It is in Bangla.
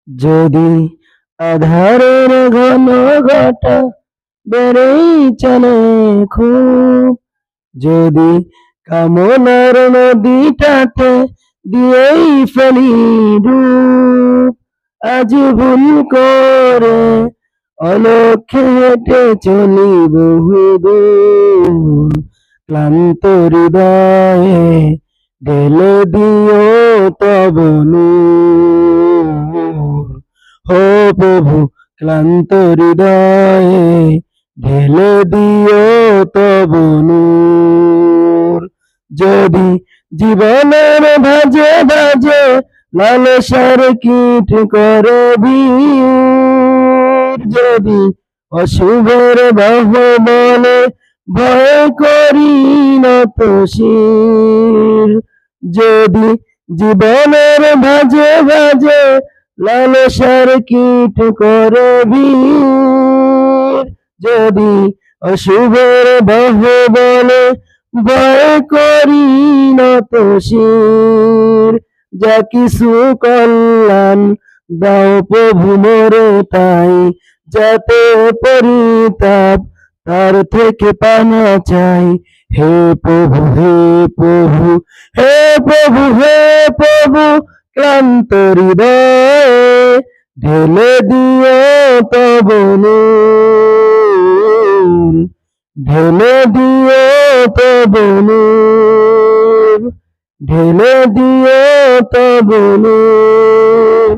যদি আধারের ঘন ঘটা বেড়েই চলে খুব, যদি কামনার নদীটাতে দিয়েই ফেলি ডুব, আজ ভুল করে অলক্ষ্যে হেঁটে চলি বহুদূর, ক্লান্ত হৃদয়ে ঢেলে দিও তব নূর। ও প্রভু, ক্লান্ত হৃদয়ে ঢেলে দিও তব নূর। যদি জীবনের ভাজে ভাজে লালসার কীট করে ভিড়, যদি অশুভের বাহুবলে ভয় করি নত শির, যদি জীবনের ভাজে ভাজে লালসার কীট করে ভিড়, যদি অশুভের বাহুবলে ভয় করি নত শির, যা কিছু কল্যাণ দাও প্রভু মোরে তাই, যাতে পরিতাপ তার থেকে পানা চাই। হে প্রভু, হে প্রভু, হে প্রভু, হে প্রভু, ক্লান্ত হৃদয়ে ঢেলে দিও তব নূর, ঢেলে দিও তব নূর, ঢেলে দিও তব নূর।